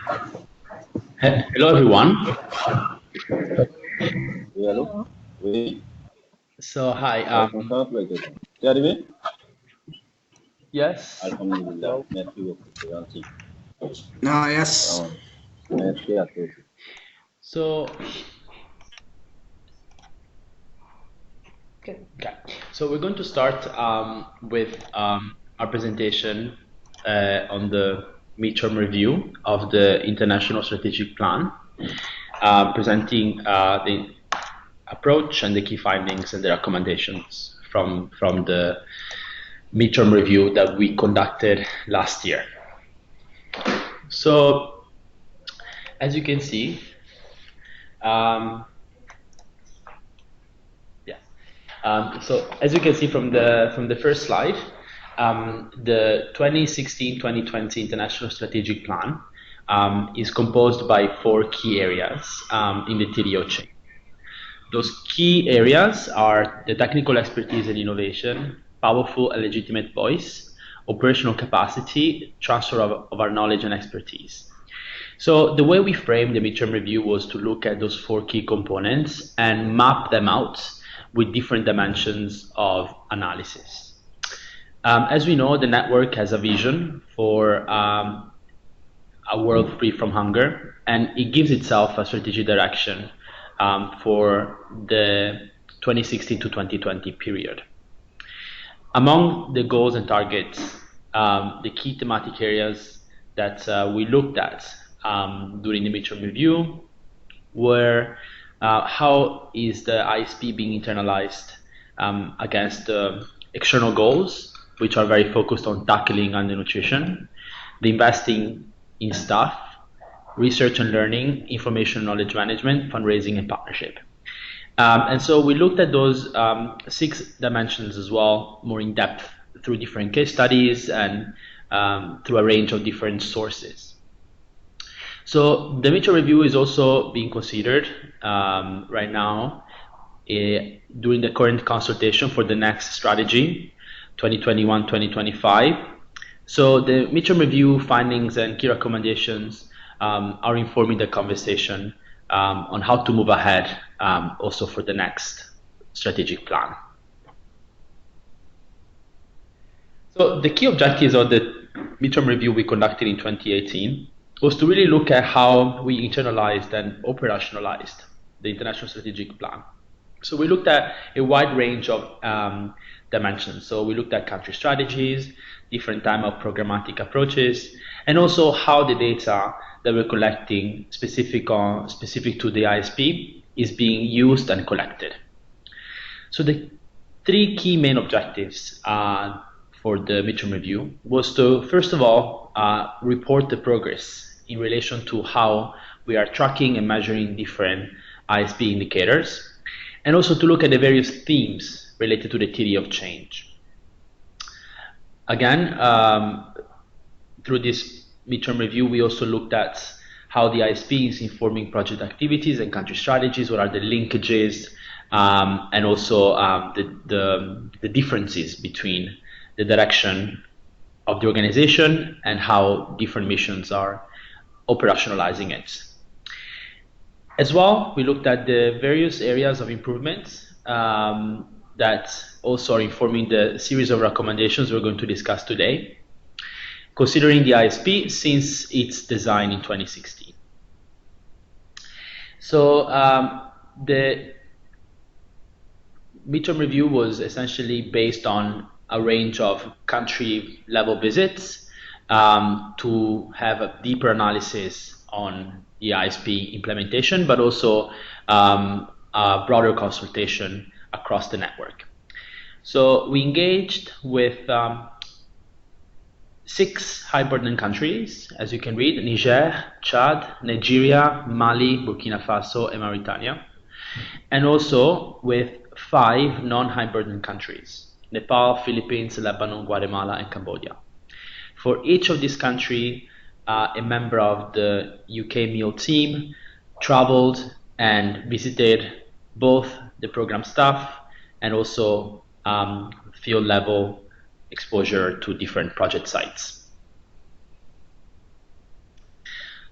Hello, everyone. Oui, allô? Oui, So, hi. on start like that. T'es arrivé? Yes. Alhamdulillah, Hello. merci beaucoup, c'est gentil. Yes. Ah, merci à toi aussi. So, okay. So we're going to start with our presentation on the midterm review of the International Strategic Plan, presenting the approach and the key findings and the recommendations from the midterm review that we conducted last year. So, as you can see, um, yeah. So as you can see from the first slide, the 2016-2020 International Strategic Plan is composed by 4 key areas in the TDO chain. Those key areas are the technical expertise and innovation, powerful and legitimate voice, operational capacity, transfer of our knowledge and expertise. So the way we framed the midterm review was to look at those 4 key components and map them out with different dimensions of analysis. As we know, the network has a vision for a world free from hunger, and it gives itself a strategic direction for the 2016 to 2020 period. Among the goals and targets, the key thematic areas that we looked at during the midterm review were how is the ISP being internalized against the external goals, which are very focused on tackling undernutrition, the investing in staff, research and learning, information knowledge management, fundraising, and partnership. And so we looked at those 6 dimensions as well, more in depth through different case studies and through a range of different sources. So the midterm review is also being considered right now during the current consultation for the next strategy, 2021-2025. So the midterm review findings and key recommendations are informing the conversation on how to move ahead also for the next strategic plan. So the key objectives of the midterm review we conducted in 2018 was to really look at how we internalized and operationalized the International Strategic Plan. So we looked at a wide range of dimensions. So we looked at country strategies, different type of programmatic approaches, and also how the data that we're collecting specific to the ISP is being used and collected. So the 3 key main objectives for the midterm review was to, first of all, report the progress in relation to how we are tracking and measuring different ISP indicators, and also to look at the various themes related to the theory of change. Again, through this midterm review, we also looked at how the ISP is informing project activities and country strategies, what are the linkages, and also the differences between the direction of the organization and how different missions are operationalizing it. As well, we looked at the various areas of improvement that also are informing the series of recommendations we're going to discuss today, considering the ISP since its design in 2016. So the midterm review was essentially based on a range of country level visits to have a deeper analysis on the ISP implementation, but also a broader consultation across the network. So we engaged with 6 high burden countries, as you can read: Niger, Chad, Nigeria, Mali, Burkina Faso, and Mauritania, and also with 5 non-high burden countries: Nepal, Philippines, Lebanon, Guatemala, and Cambodia. For each of these countries, a member of the UK MEAL team traveled and visited both the program staff and also field level exposure to different project sites.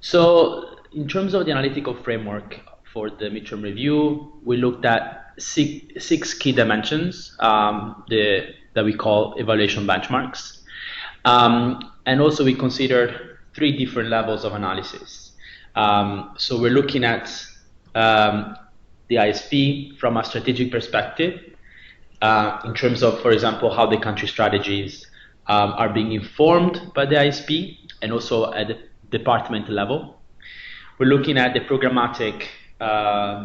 So in terms of the analytical framework for the midterm review, we looked at six key dimensions that we call evaluation benchmarks. And also we considered three different levels of analysis. So we're looking at the ISP from a strategic perspective, in terms of, for example, how the country strategies are being informed by the ISP, and also at the department level. We're looking at the programmatic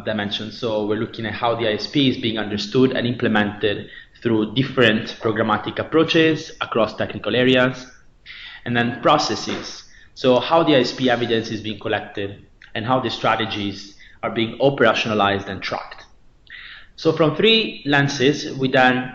dimension, so we're looking at how the ISP is being understood and implemented through different programmatic approaches across technical areas. And then processes, so how the ISP evidence is being collected and how the strategies are being operationalized and tracked. So from three lenses, we then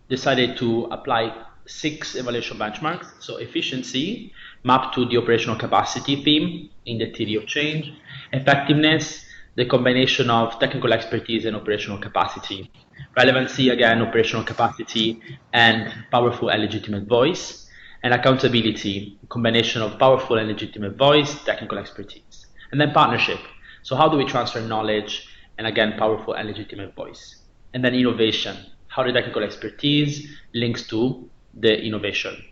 decided to apply 6 evaluation benchmarks. So efficiency, mapped to the operational capacity theme in the theory of change. Effectiveness, the combination of technical expertise and operational capacity. Relevancy, again, operational capacity and powerful and legitimate voice. And accountability, combination of powerful and legitimate voice, technical expertise. And then partnership. So how do we transfer knowledge and, again, powerful and legitimate voice? And then innovation, how the technical expertise links to the innovation.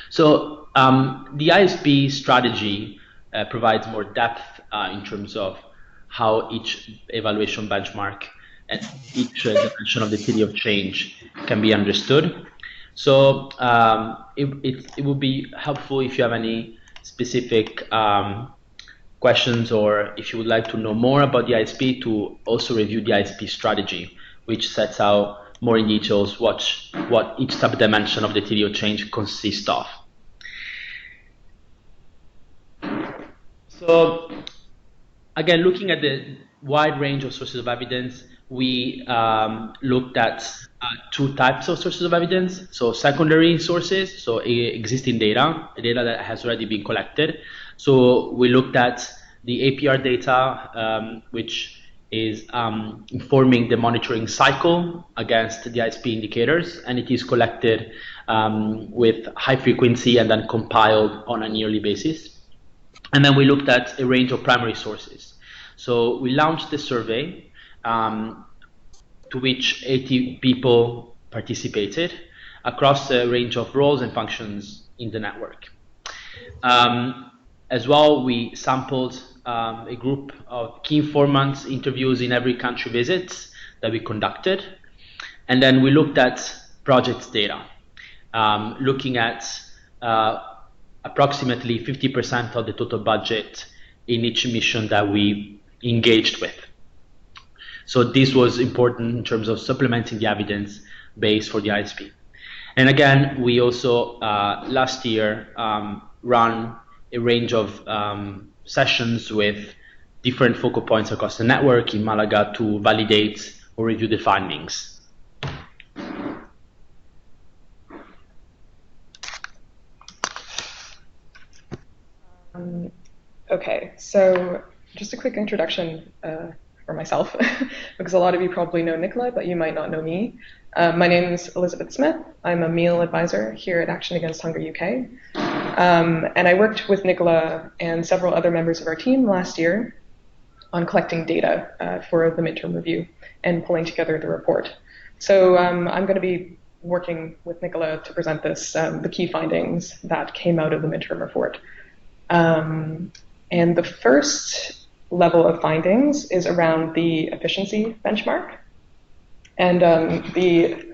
So the ISP strategy provides more depth in terms of how each evaluation benchmark and each dimension of the theory of change can be understood. So it would be helpful if you have any specific questions, or if you would like to know more about the ISP, to also review the ISP strategy, which sets out more in details what each sub-dimension of the theory of change consists of. So again, looking at the wide range of sources of evidence, we looked at 2 types of sources of evidence. So secondary sources, so existing data that has already been collected. So we looked at the APR data, which is informing the monitoring cycle against the ISP indicators, and it is collected with high frequency and then compiled on a yearly basis. And then we looked at a range of primary sources. So we launched the survey to which 80 people participated across a range of roles and functions in the network. As well, we sampled a group of key informants interviews in every country visits that we conducted. And then we looked at project data, looking at approximately 50% of the total budget in each mission that we engaged with. So this was important in terms of supplementing the evidence base for the ISP. And again, we also last year ran a range of sessions with different focal points across the network in Malaga to validate or review the findings. Okay, so just a quick introduction for myself, because a lot of you probably know Nicola, but you might not know me. My name is Elizabeth Smith. I'm a meal advisor here at Action Against Hunger UK. And I worked with Nicola and several other members of our team last year on collecting data for the midterm review and pulling together the report. So I'm going to be working with Nicola to present this, the key findings that came out of the midterm report. And the first level of findings is around the efficiency benchmark. And the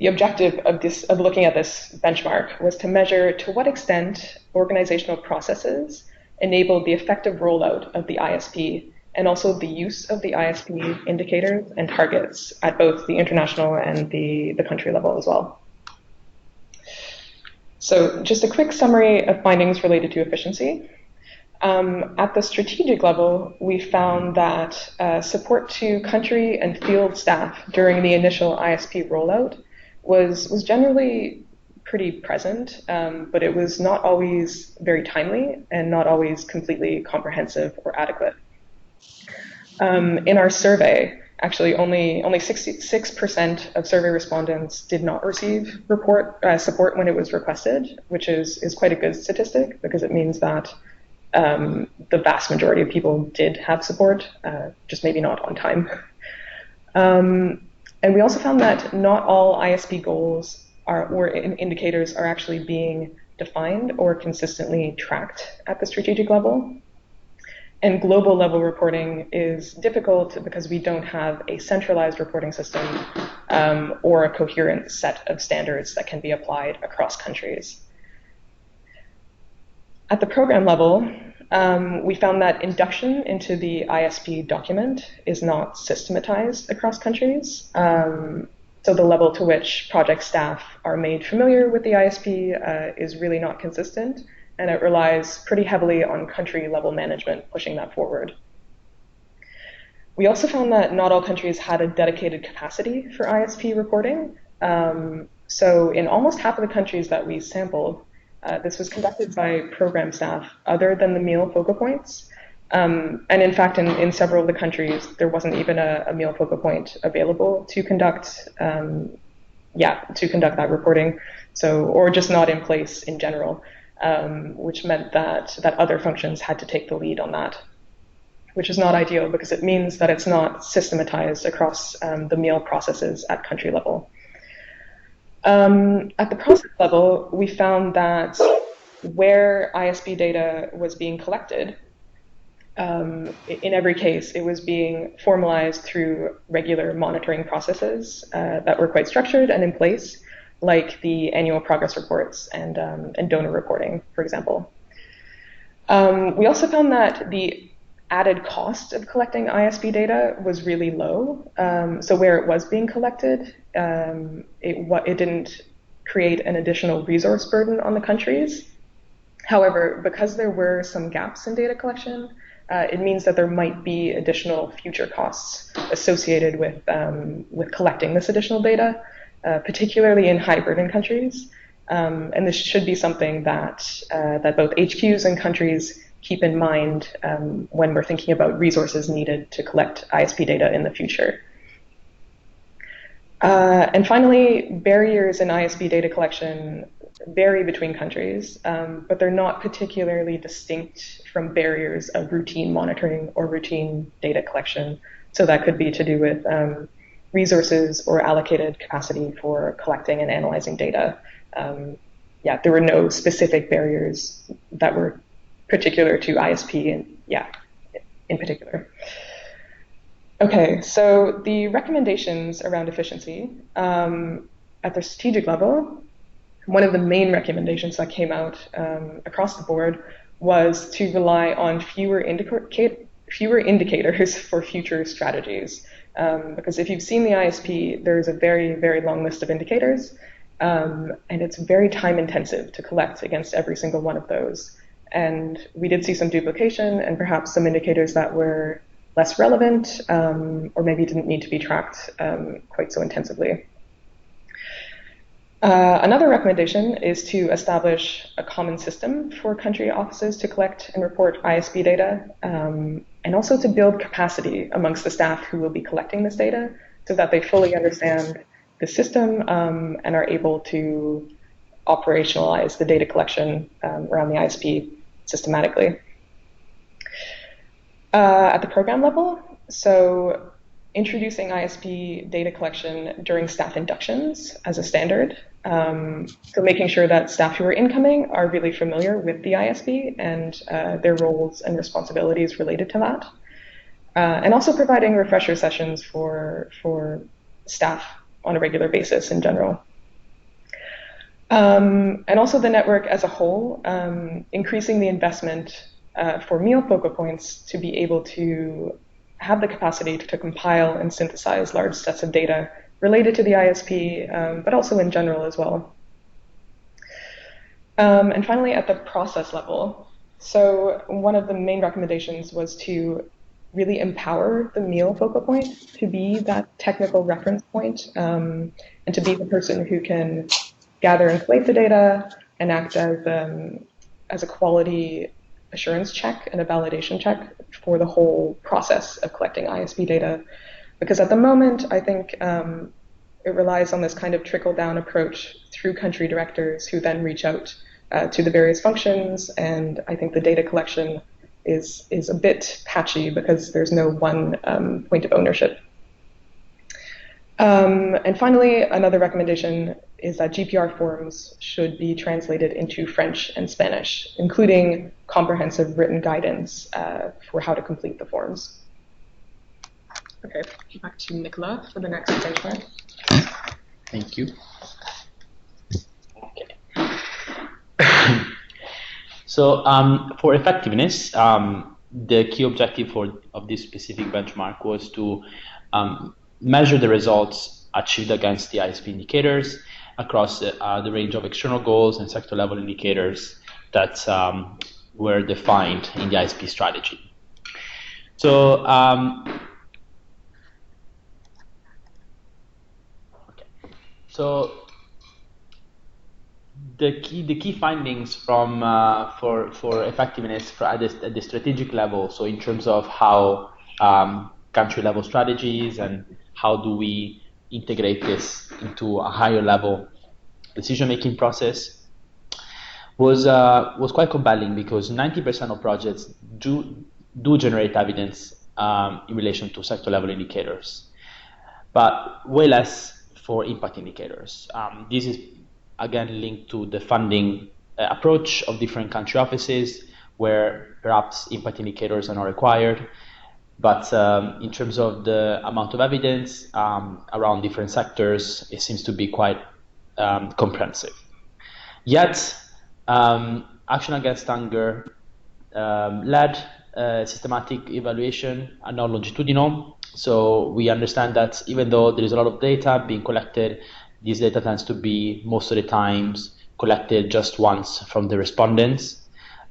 objective of looking at this benchmark was to measure to what extent organizational processes enabled the effective rollout of the ISP, and also the use of the ISP indicators and targets at both the international and the country level as well. So just a quick summary of findings related to efficiency. At the strategic level, we found that support to country and field staff during the initial ISP rollout was generally pretty present, but it was not always very timely and not always completely comprehensive or adequate. In our survey, actually only 66% of survey respondents did not receive support when it was requested, which is quite a good statistic, because it means that the vast majority of people did have support, just maybe not on time. And we also found that not all ISP goals or indicators are actually being defined or consistently tracked at the strategic level. And global level reporting is difficult because we don't have a centralized reporting system or a coherent set of standards that can be applied across countries. At the program level, we found that induction into the ISP document is not systematized across countries. So the level to which project staff are made familiar with the ISP is really not consistent, and it relies pretty heavily on country-level management pushing that forward. We also found that not all countries had a dedicated capacity for ISP reporting. So in almost half of the countries that we sampled, this was conducted by program staff other than the meal focal points. And in fact, in several of the countries, there wasn't even a meal focal point available to conduct, that reporting. So, or just not in place in general, which meant that other functions had to take the lead on that, which is not ideal because it means that it's not systematized across the meal processes at country level. At the process level, we found that where ISP data was being collected, in every case, it was being formalized through regular monitoring processes that were quite structured and in place, like the annual progress reports and donor reporting, for example. We also found that the added cost of collecting ISP data was really low. So where it was being collected, it didn't create an additional resource burden on the countries. However, because there were some gaps in data collection, it means that there might be additional future costs associated with collecting this additional data, particularly in high burden countries. And this should be something that both HQs and countries keep in mind when we're thinking about resources needed to collect ISP data in the future. And finally, barriers in ISP data collection vary between countries, but they're not particularly distinct from barriers of routine monitoring or routine data collection. So that could be to do with resources or allocated capacity for collecting and analyzing data. There were no specific barriers that were particular to ISP, in particular. Okay, so the recommendations around efficiency at the strategic level, one of the main recommendations that came out across the board was to rely on fewer indicators for future strategies. Because if you've seen the ISP, there's a very, very long list of indicators, and it's very time intensive to collect against every single one of those. And we did see some duplication and perhaps some indicators that were less relevant or maybe didn't need to be tracked quite so intensively. Another recommendation is to establish a common system for country offices to collect and report ISP data, and also to build capacity amongst the staff who will be collecting this data so that they fully understand the system and are able to operationalize the data collection around the ISP systematically. At the program level, so introducing ISP data collection during staff inductions as a standard. So making sure that staff who are incoming are really familiar with the ISP and their roles and responsibilities related to that. And also providing refresher sessions for staff on a regular basis in general. And also the network as a whole, increasing the investment for meal focal points to be able to have the capacity to compile and synthesize large sets of data related to the ISP, but also in general as well. And finally, at the process level, so one of the main recommendations was to really empower the meal focal point to be that technical reference point, and to be the person who can gather and collate the data and act as a quality assurance check and a validation check for the whole process of collecting ISP data. Because at the moment, I think it relies on this kind of trickle-down approach through country directors who then reach out to the various functions, and I think the data collection is a bit patchy because there's no one point of ownership. And finally, another recommendation is that GPR forms should be translated into French and Spanish, including comprehensive written guidance for how to complete the forms. Okay, back to Nicola for the next benchmark. Thank you. Okay. So for effectiveness, the key objective of this specific benchmark was to measure the results achieved against the ISP indicators across the range of external goals and sector-level indicators that were defined in the ISP strategy. So, the key findings from for effectiveness at the strategic level. So in terms of how country-level strategies and how do we integrate this into a higher level decision-making process was quite compelling, because 90% of projects do generate evidence in relation to sector-level indicators, but way less for impact indicators. This is again linked to the funding approach of different country offices, where perhaps impact indicators are not required. But in terms of the amount of evidence around different sectors, it seems to be quite comprehensive. Yet, Action Against Hunger led systematic evaluation and not longitudinal. So we understand that even though there is a lot of data being collected, this data tends to be most of the times collected just once from the respondents.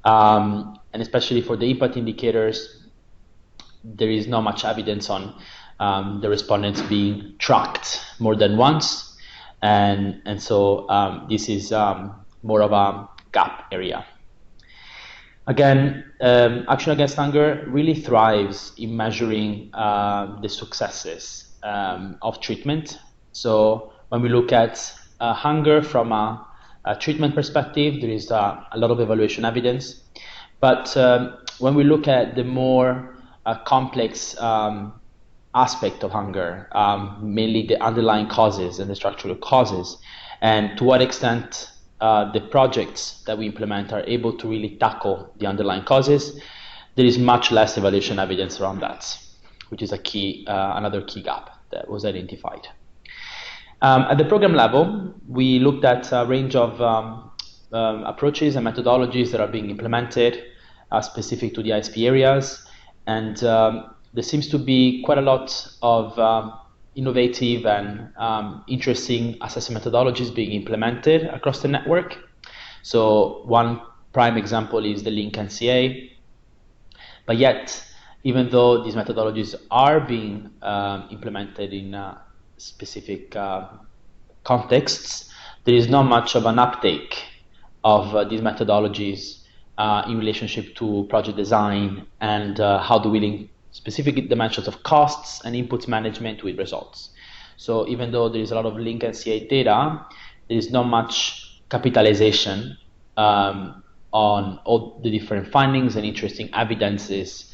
And especially for the impact indicators, there is not much evidence on the respondents being tracked more than once, and so this is more of a gap area. Again, Action Against Hunger really thrives in measuring the successes of treatment. So when we look at hunger from a treatment perspective, there is a lot of evaluation evidence. But when we look at the more complex aspect of hunger, mainly the underlying causes and the structural causes, and to what extent the projects that we implement are able to really tackle the underlying causes, there is much less evaluation evidence around that, which is another key gap that was identified. At the program level, we looked at a range of approaches and methodologies that are being implemented specific to the ISP areas. And there seems to be quite a lot of innovative and interesting assessment methodologies being implemented across the network. So one prime example is the Link NCA. But yet, even though these methodologies are being implemented in specific contexts, there is not much of an uptake of these methodologies in relationship to project design and how do we link specific dimensions of costs and inputs management with results. So even though there is a lot of Link NCA data, there is not much capitalization on all the different findings and interesting evidences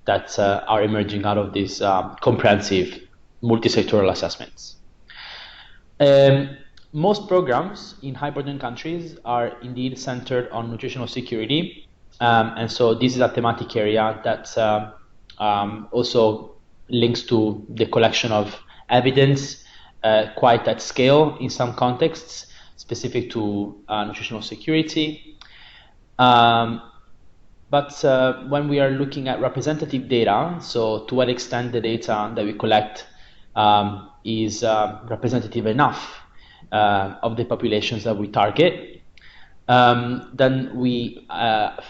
that are emerging out of these comprehensive multi-sectoral assessments. Most programs in high-burden countries are indeed centered on nutritional security, and so this is a thematic area that also links to the collection of evidence quite at scale in some contexts, specific to nutritional security. But when we are looking at representative data, so to what extent the data that we collect is representative enough of the populations that we target, then we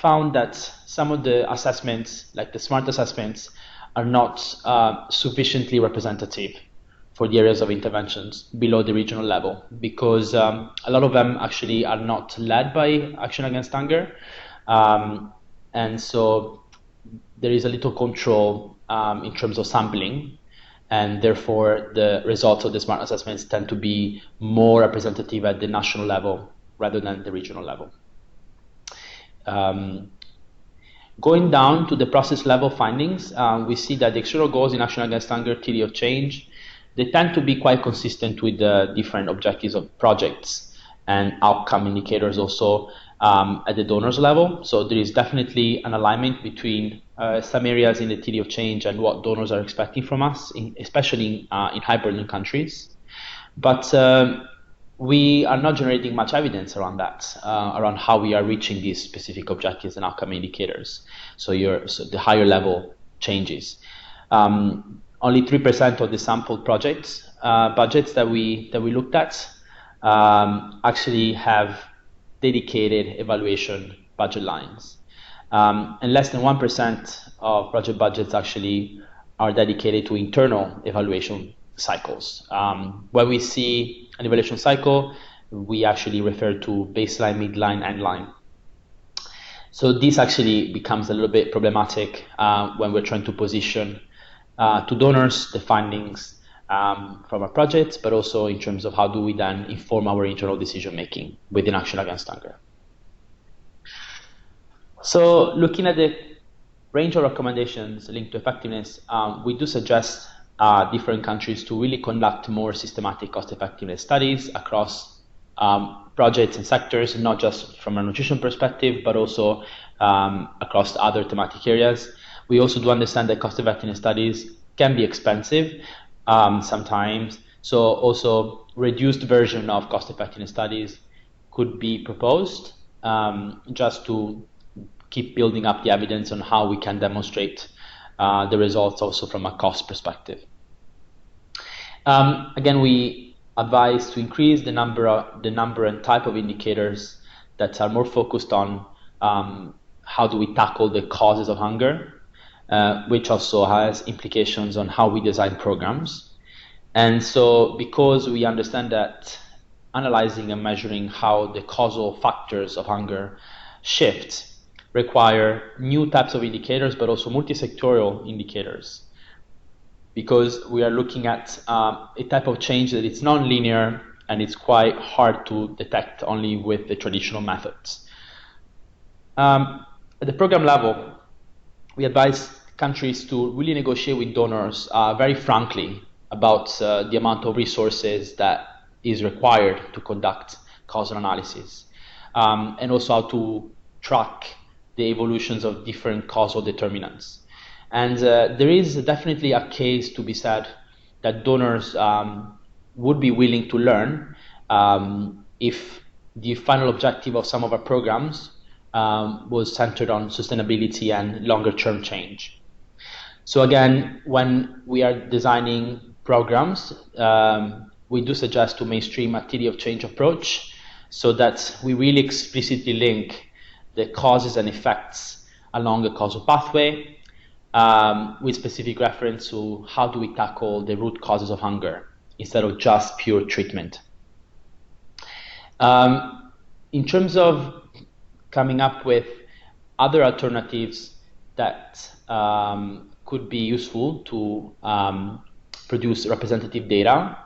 found that some of the assessments, like the SMART assessments, are not sufficiently representative for the areas of interventions below the regional level, because a lot of them actually are not led by Action Against Hunger, and so there is a little control in terms of sampling, and therefore the results of the SMART assessments tend to be more representative at the national level rather than the regional level. Going down to the process level findings, we see that the external goals in Action Against Hunger, theory of change, they tend to be quite consistent with the different objectives of projects and outcome indicators also at the donors level. So there is definitely an alignment between some areas in the theory of change and what donors are expecting from us, especially in high-burden countries. But we are not generating much evidence around that, around how we are reaching these specific objectives and outcome indicators. So the higher level changes. Only 3% of the sampled projects budgets that we looked at actually have dedicated evaluation budget lines, and less than 1% of project budgets actually are dedicated to internal evaluation cycles. When we see an evaluation cycle, we actually refer to baseline, midline, endline. So this actually becomes a little bit problematic when we're trying to position to donors the findings from our projects, but also in terms of how do we then inform our internal decision making within Action Against Hunger. So looking at the range of recommendations linked to effectiveness, we do suggest different countries to really conduct more systematic cost effectiveness studies across projects and sectors, not just from a nutrition perspective, but also across other thematic areas. We also do understand that cost effectiveness studies can be expensive sometimes, so also reduced version of cost effectiveness studies could be proposed just to keep building up the evidence on how we can demonstrate the results also from a cost perspective. Again, we advise to increase the number and type of indicators that are more focused on how do we tackle the causes of hunger, which also has implications on how we design programs. And so because we understand that analyzing and measuring how the causal factors of hunger shift require new types of indicators, but also multi-sectorial indicators, because we are looking at a type of change that it's non-linear and it's quite hard to detect only with the traditional methods. At the program level, we advise countries to really negotiate with donors very frankly about the amount of resources that is required to conduct causal analysis, and also how to track the evolutions of different causal determinants. And there is definitely a case to be said that donors would be willing to learn if the final objective of some of our programs was centered on sustainability and longer term change. So again, when we are designing programs, we do suggest to mainstream a theory of change approach so that we really explicitly link the causes and effects along a causal pathway with specific reference to how do we tackle the root causes of hunger instead of just pure treatment. In terms of coming up with other alternatives that could be useful to produce representative data,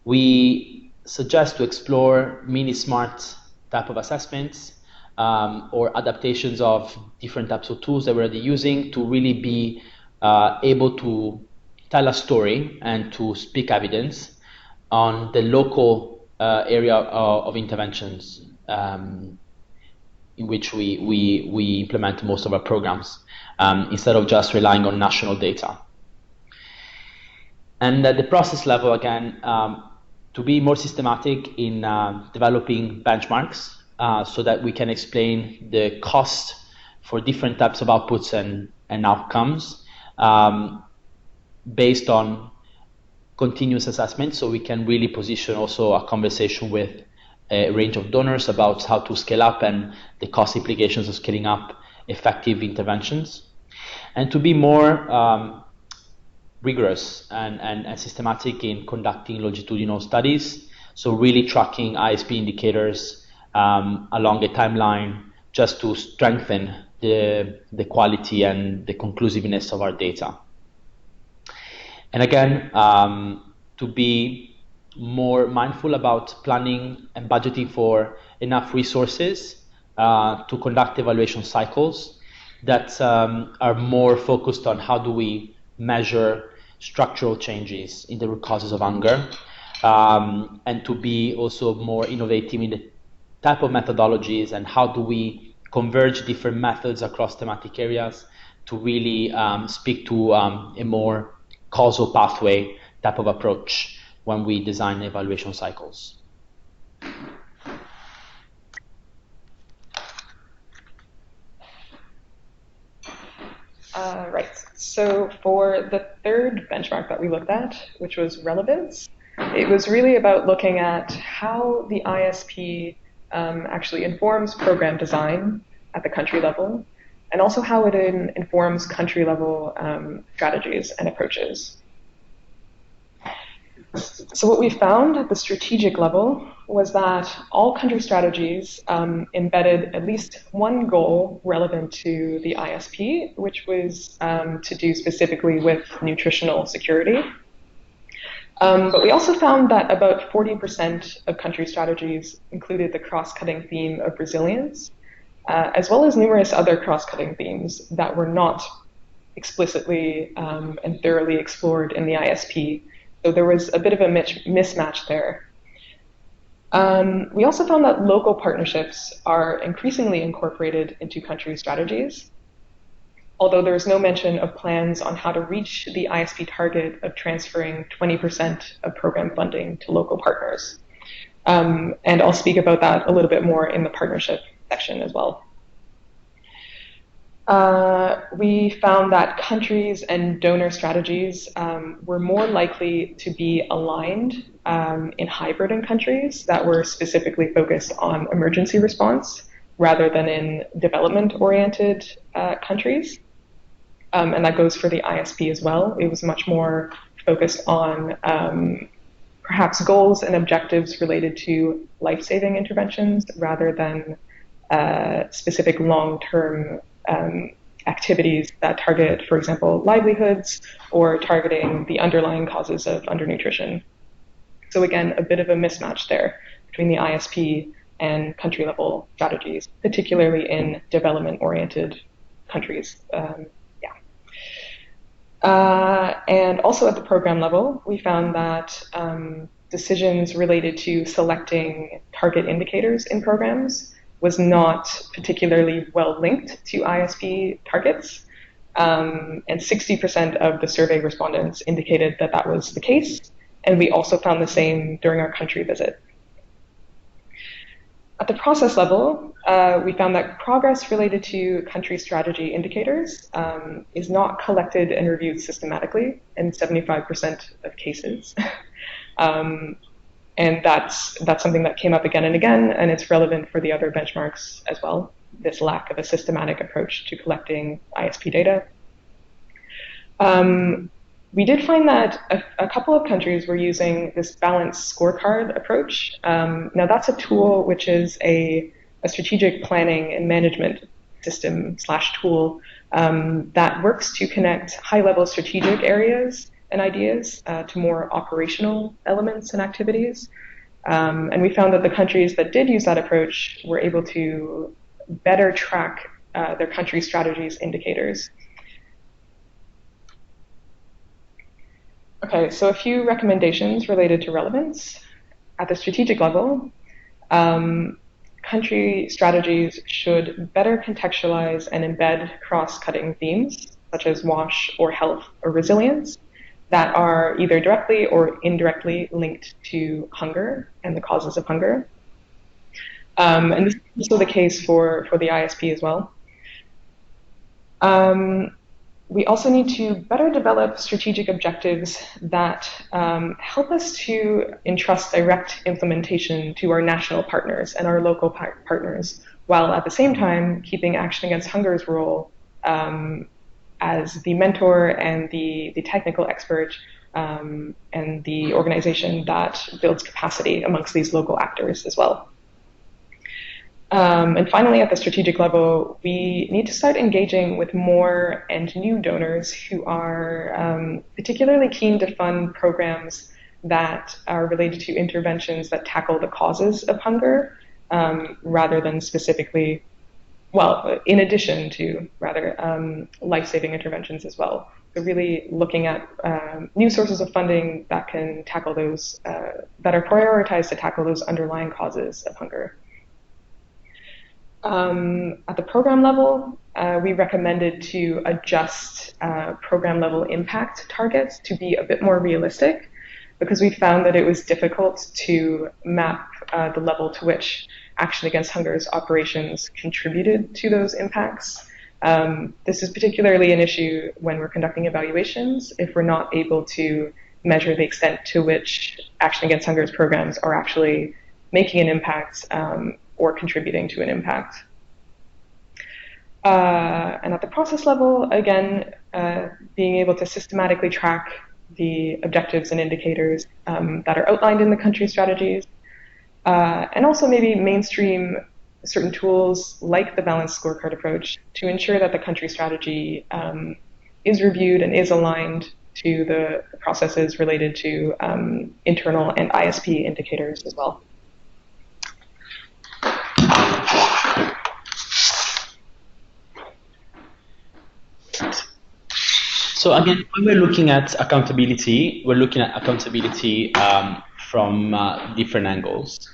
we suggest to explore mini-smart type of assessments or adaptations of different types of tools that we're already using to really be able to tell a story and to speak evidence on the local area of interventions in which we implement most of our programs instead of just relying on national data. And at the process level, again, to be more systematic in developing benchmarks so that we can explain the cost for different types of outputs and outcomes based on continuous assessment, so we can really position also a conversation with a range of donors about how to scale up and the cost implications of scaling up effective interventions, and to be more rigorous and systematic in conducting longitudinal studies, so really tracking ISP indicators along a timeline just to strengthen the quality and the conclusiveness of our data. And again, to be more mindful about planning and budgeting for enough resources to conduct evaluation cycles that are more focused on how do we measure structural changes in the root causes of hunger, and to be also more innovative in the type of methodologies and how do we converge different methods across thematic areas to really speak to a more causal pathway type of approach when we design evaluation cycles. Right. So for the third benchmark that we looked at, which was relevance, it was really about looking at how the ISP actually informs program design at the country level, and also how it informs country level strategies and approaches. So what we found at the strategic level was that all country strategies embedded at least one goal relevant to the ISP, which was to do specifically with nutritional security. But we also found that about 40% of country strategies included the cross-cutting theme of resilience, as well as numerous other cross-cutting themes that were not explicitly and thoroughly explored in the ISP. So there was a bit of a mismatch there. We also found that local partnerships are increasingly incorporated into country strategies, although there is no mention of plans on how to reach the ISP target of transferring 20% of program funding to local partners. And I'll speak about that a little bit more in the partnership section as well. We found that countries and donor strategies were more likely to be aligned in high-burden countries that were specifically focused on emergency response rather than in development-oriented countries. And that goes for the ISP as well. It was much more focused on perhaps goals and objectives related to life-saving interventions rather than specific long-term activities that target, for example, livelihoods or targeting the underlying causes of undernutrition. So again, a bit of a mismatch there between the ISP and country-level strategies, particularly in development-oriented countries. And also at the program level, we found that decisions related to selecting target indicators in programs was not particularly well linked to ISP targets. And 60% of the survey respondents indicated that that was the case. And we also found the same during our country visit. At the process level, we found that progress related to country strategy indicators is not collected and reviewed systematically in 75% of cases. And that's something that came up again and again, and it's relevant for the other benchmarks as well, this lack of a systematic approach to collecting ISP data. We did find that a couple of countries were using this balanced scorecard approach. Now that's a tool which is a strategic planning and management system / tool that works to connect high-level strategic areas and ideas to more operational elements and activities. And we found that the countries that did use that approach were able to better track their country strategies indicators. Okay, so a few recommendations related to relevance. At the strategic level, country strategies should better contextualize and embed cross-cutting themes, such as WASH or health or resilience, that are either directly or indirectly linked to hunger and the causes of hunger. And this is also the case for the ISP as well. We also need to better develop strategic objectives that help us to entrust direct implementation to our national partners and our local partners, while at the same time keeping Action Against Hunger's role as the mentor and the technical expert and the organization that builds capacity amongst these local actors as well. And finally, at the strategic level, we need to start engaging with more and new donors who are particularly keen to fund programs that are related to interventions that tackle the causes of hunger rather than specifically well, in addition to rather life-saving interventions as well. So really looking at new sources of funding that can tackle those, that are prioritized to tackle those underlying causes of hunger. At the program level, we recommended to adjust program level impact targets to be a bit more realistic, because we found that it was difficult to map the level to which Action Against Hunger's operations contributed to those impacts. This is particularly an issue when we're conducting evaluations, if we're not able to measure the extent to which Action Against Hunger's programs are actually making an impact or contributing to an impact. And at the process level, again, being able to systematically track the objectives and indicators that are outlined in the country strategies, and also maybe mainstream certain tools like the balanced scorecard approach to ensure that the country strategy is reviewed and is aligned to the processes related to internal and ISP indicators as well. So again, when we're looking at accountability, we're looking at accountability from different angles.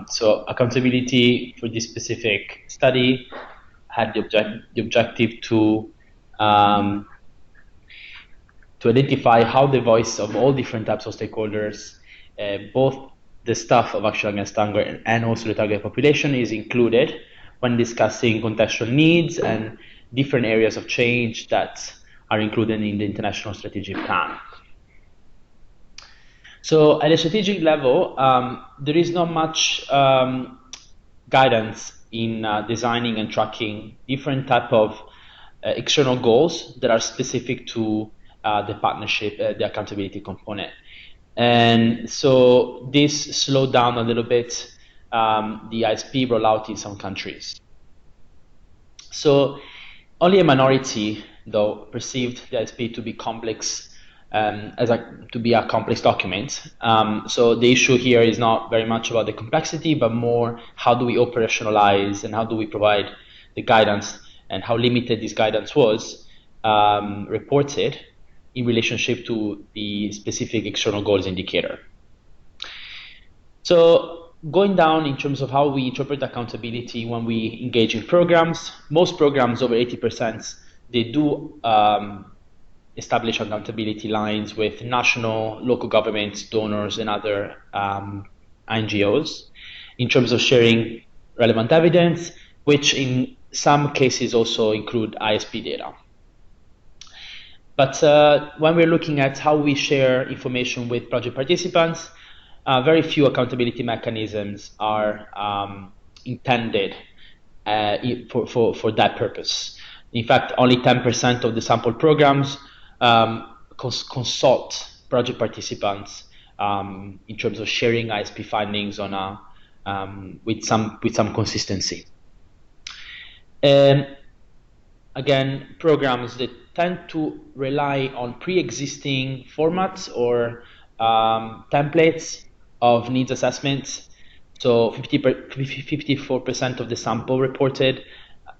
So accountability for this specific study had the objective to identify how the voice of all different types of stakeholders, both the staff of Action Against Hunger and also the target population, is included when discussing contextual needs and different areas of change that are included in the International Strategic Plan. So at a strategic level, there is not much guidance in designing and tracking different type of external goals that are specific to the partnership, the accountability component. And so this slowed down a little bit the ISP rollout in some countries. So only a minority, though, perceived the ISP to be complex, to be a complex document. So the issue here is not very much about the complexity, but more how do we operationalize and how do we provide the guidance, and how limited this guidance was reported in relationship to the specific external goals indicator. So going down in terms of how we interpret accountability when we engage in programs, most programs, over 80%, they do establish accountability lines with national, local governments, donors, and other NGOs in terms of sharing relevant evidence, which in some cases also include ISP data. But when we're looking at how we share information with project participants, very few accountability mechanisms are intended for that purpose. In fact, only 10% of the sample programs consult project participants in terms of sharing ISP findings on with some consistency. And again, programs that tend to rely on pre-existing formats or templates of needs assessments. So 54% of the sample reported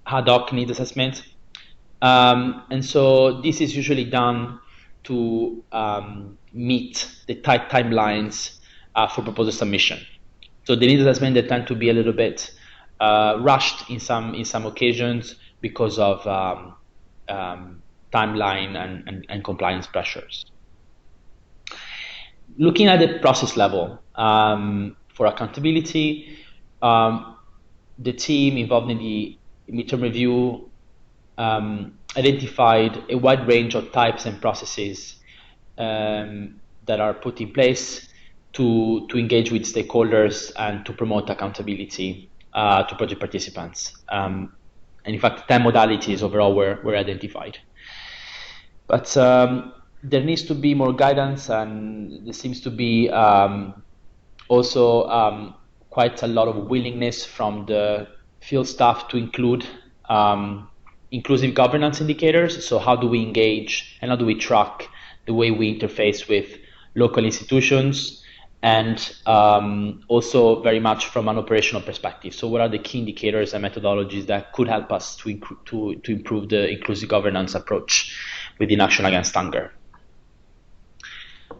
ad hoc needs assessment. And so this is usually done to meet the tight timelines for proposal submission. So the needs assessment, they tend to be a little bit rushed in some occasions because of timeline and compliance pressures. Looking at the process level for accountability, the team involved in the midterm review identified a wide range of types and processes that are put in place to engage with stakeholders and to promote accountability to project participants. And in fact, 10 modalities overall were identified. But there needs to be more guidance, and there seems to be also quite a lot of willingness from the field staff to include inclusive governance indicators. So how do we engage and how do we track the way we interface with local institutions and also very much from an operational perspective. So what are the key indicators and methodologies that could help us to improve the inclusive governance approach within Action Against Hunger?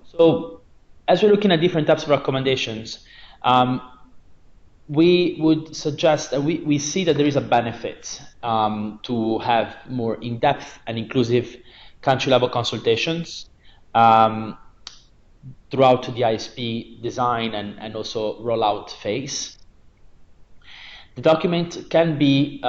So as we're looking at different types of recommendations, we would suggest that we see that there is a benefit to have more in-depth and inclusive country-level consultations throughout the ISP design and also rollout phase. The document can be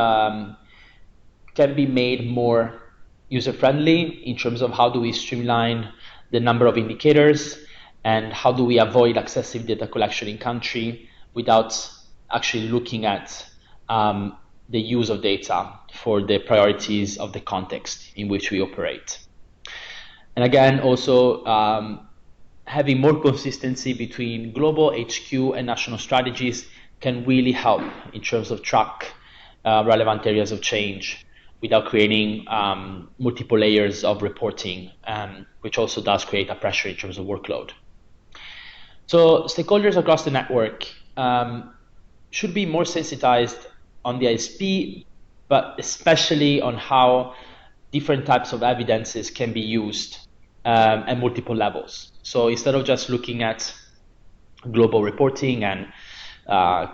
made more user-friendly in terms of how do we streamline the number of indicators and how do we avoid excessive data collection in country without actually looking at the use of data for the priorities of the context in which we operate. And again, also having more consistency between global HQ and national strategies can really help in terms of track relevant areas of change without creating multiple layers of reporting, which also does create a pressure in terms of workload. So stakeholders across the network should be more sensitized on the ISP, but especially on how different types of evidences can be used at multiple levels. So instead of just looking at global reporting and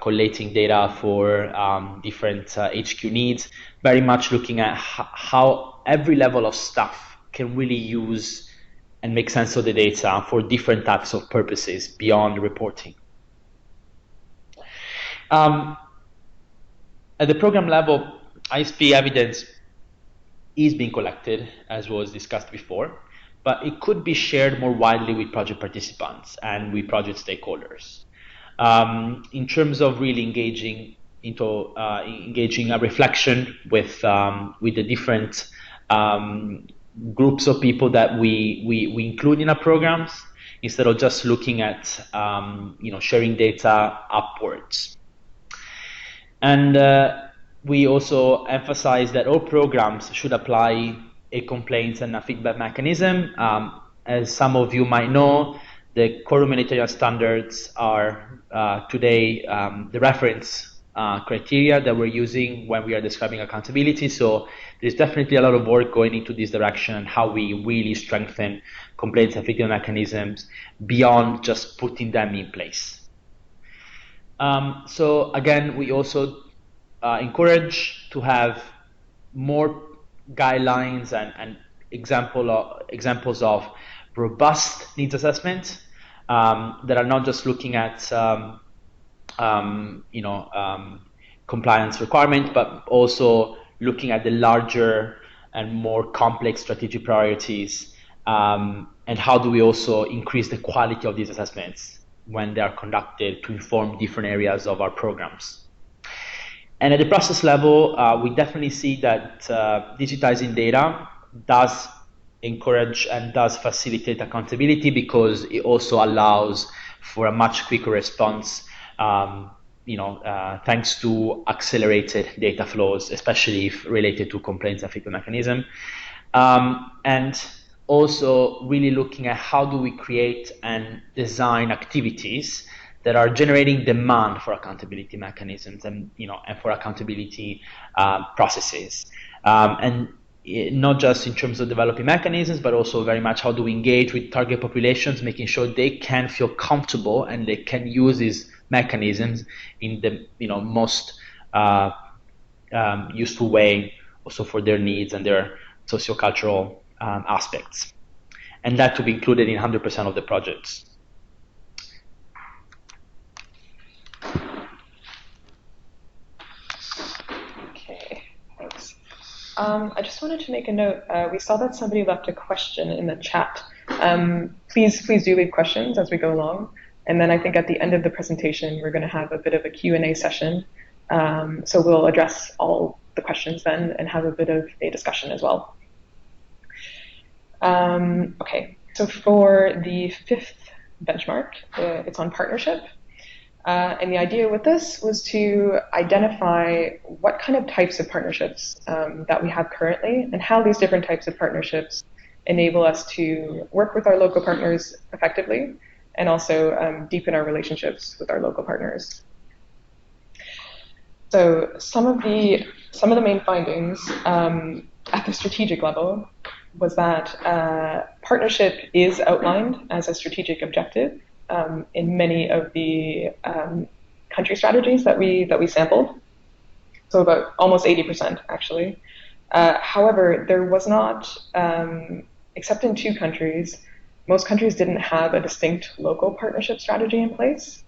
collating data for different HQ needs, very much looking at how every level of staff can really use and make sense of the data for different types of purposes beyond reporting. At the program level, ISP evidence is being collected, as was discussed before, but it could be shared more widely with project participants and with project stakeholders. In terms of really engaging a reflection with the different groups of people that we include in our programs, instead of just looking at sharing data upwards. And we also emphasize that all programs should apply a complaints and a feedback mechanism. As some of you might know, the core humanitarian standards are today the reference criteria that we're using when we are describing accountability. So there's definitely a lot of work going into this direction and how we really strengthen complaints and feedback mechanisms beyond just putting them in place. So again, we also encourage to have more guidelines and examples of robust needs assessment that are not just looking at compliance requirement, but also looking at the larger and more complex strategic priorities, and how do we also increase the quality of these assessments when they are conducted to inform different areas of our programs. And at the process level, we definitely see that digitizing data does encourage and does facilitate accountability, because it also allows for a much quicker response, thanks to accelerated data flows, especially if related to complaints and feedback mechanism. And also really looking at how do we create and design activities that are generating demand for accountability mechanisms and for accountability processes, and not just in terms of developing mechanisms, but also very much how do we engage with target populations, making sure they can feel comfortable and they can use these mechanisms in the most useful way, also for their needs and their sociocultural aspects, and that to be included in 100% of the projects. I just wanted to make a note. We saw that somebody left a question in the chat. Please do leave questions as we go along. And then I think at the end of the presentation, we're going to have a bit of a Q&A session. So we'll address all the questions then and have a bit of a discussion as well. Okay, so for the fifth benchmark, it's on partnership. And the idea with this was to identify what kind of types of partnerships that we have currently and how these different types of partnerships enable us to work with our local partners effectively and also deepen our relationships with our local partners. So some of the main findings at the strategic level was that partnership is outlined as a strategic objective in many of the country strategies that we sampled. So about almost 80% actually. However, there was not, except in 2 countries, most countries didn't have a distinct local partnership strategy in place.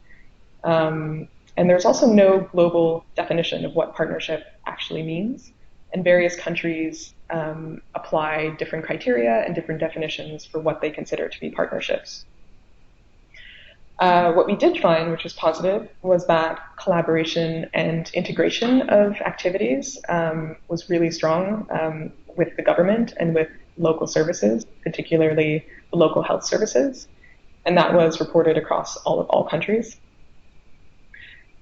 And there's also no global definition of what partnership actually means. And various countries apply different criteria and different definitions for what they consider to be partnerships. What we did find, which was positive, was that collaboration and integration of activities was really strong with the government and with local services, particularly the local health services. And that was reported across all countries.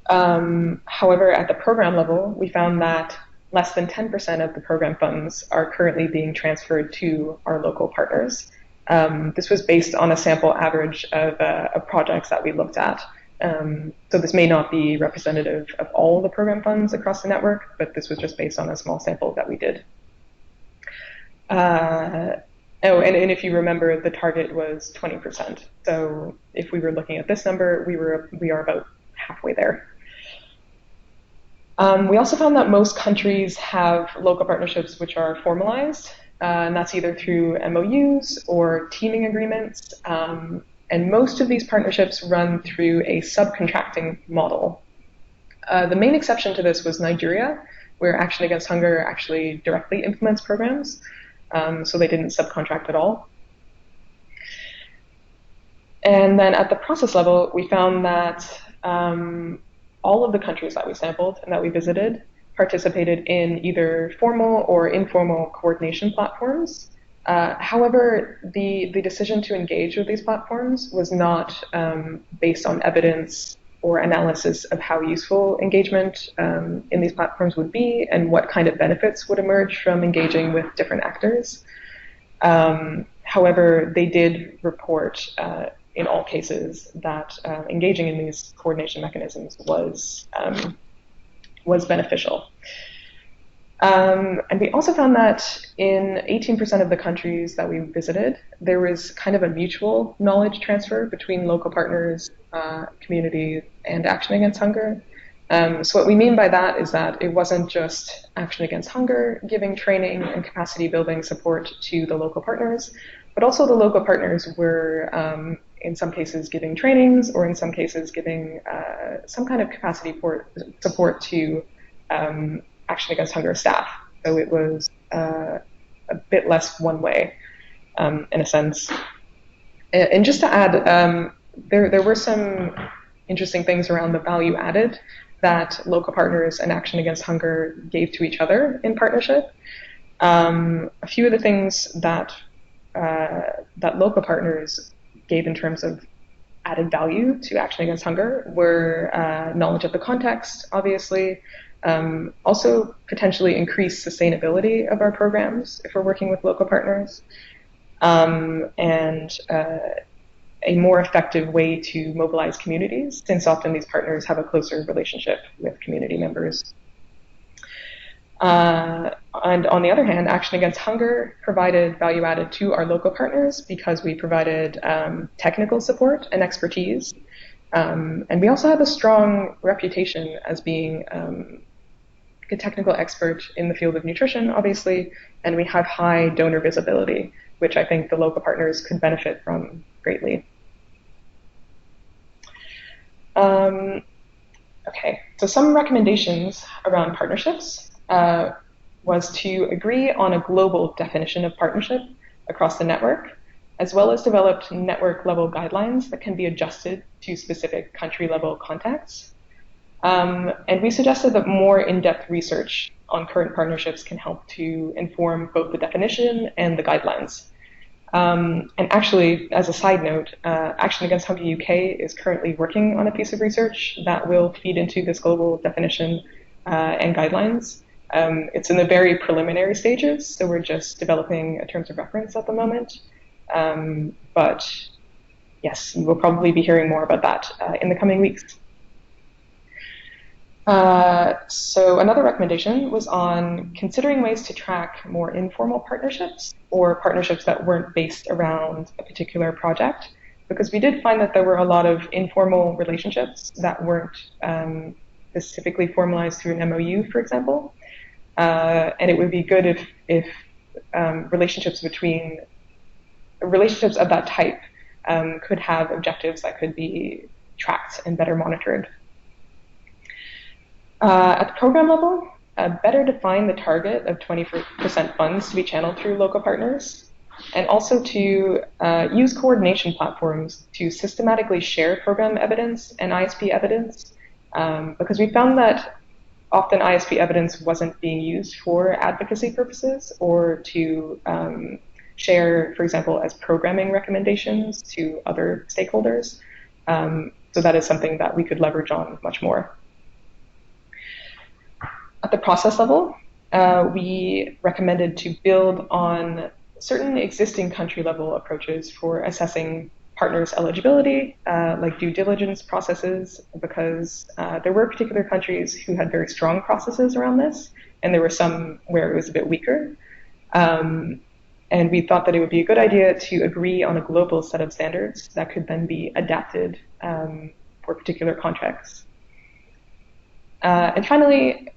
However, at the program level, we found that less than 10% of the program funds are currently being transferred to our local partners. This was based on a sample average of projects that we looked at. So this may not be representative of all the program funds across the network, but this was just based on a small sample that we did. And if you remember, the target was 20%. So if we were looking at this number, we are about halfway there. We also found that most countries have local partnerships which are formalized, and that's either through MOUs or teaming agreements. And most of these partnerships run through a subcontracting model. The main exception to this was Nigeria, where Action Against Hunger actually directly implements programs, so they didn't subcontract at all. And then at the process level, we found that all of the countries that we sampled and that we visited participated in either formal or informal coordination platforms. However, the decision to engage with these platforms was not based on evidence or analysis of how useful engagement in these platforms would be and what kind of benefits would emerge from engaging with different actors. However, they did report in all cases that engaging in these coordination mechanisms was beneficial. And we also found that in 18% of the countries that we visited, there was kind of a mutual knowledge transfer between local partners, community, and Action Against Hunger. So what we mean by that is that it wasn't just Action Against Hunger giving training and capacity building support to the local partners, but also the local partners were in some cases giving trainings or in some cases giving some kind of capacity support to Action Against Hunger staff. So it was a bit less one way in a sense. And just to add, there were some interesting things around the value added that local partners and Action Against Hunger gave to each other in partnership. A few of the things that local partners gave in terms of added value to Action Against Hunger were knowledge of the context, obviously, also potentially increased sustainability of our programs if we're working with local partners, and a more effective way to mobilize communities, since often these partners have a closer relationship with community members. And on the other hand, Action Against Hunger provided value added to our local partners because we provided technical support and expertise. And we also have a strong reputation as being a technical expert in the field of nutrition, obviously, and we have high donor visibility, which I think the local partners could benefit from greatly. Okay, so some recommendations around partnerships was to agree on a global definition of partnership across the network, as well as develop network-level guidelines that can be adjusted to specific country-level contexts. And we suggested that more in-depth research on current partnerships can help to inform both the definition and the guidelines. And actually, as a side note, Action Against Hunger UK is currently working on a piece of research that will feed into this global definition and guidelines. It's in the very preliminary stages, so we're just developing terms of reference at the moment. But yes, you will probably be hearing more about that in the coming weeks. So another recommendation was on considering ways to track more informal partnerships or partnerships that weren't based around a particular project, because we did find that there were a lot of informal relationships that weren't specifically formalized through an MOU, for example. And it would be good if relationships of that type could have objectives that could be tracked and better monitored. At the program level, better define the target of 20% funds to be channeled through local partners, and also to use coordination platforms to systematically share program evidence and ISP evidence, because we found that often ISP evidence wasn't being used for advocacy purposes or to share, for example, as programming recommendations to other stakeholders. So that is something that we could leverage on much more. At the process level, we recommended to build on certain existing country-level approaches for assessing partners' eligibility, like due diligence processes, because there were particular countries who had very strong processes around this, and there were some where it was a bit weaker. And we thought that it would be a good idea to agree on a global set of standards that could then be adapted for particular contexts. And finally,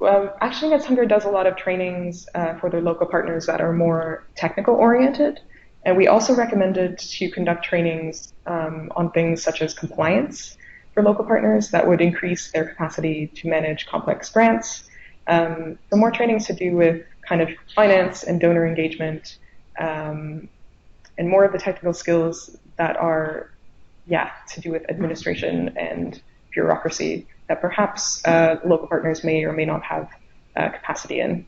Action Against Hunger does a lot of trainings for their local partners that are more technical oriented. And we also recommended to conduct trainings on things such as compliance for local partners that would increase their capacity to manage complex grants. So more trainings to do with kind of finance and donor engagement, and more of the technical skills that are, to do with administration and bureaucracy that perhaps local partners may or may not have capacity in.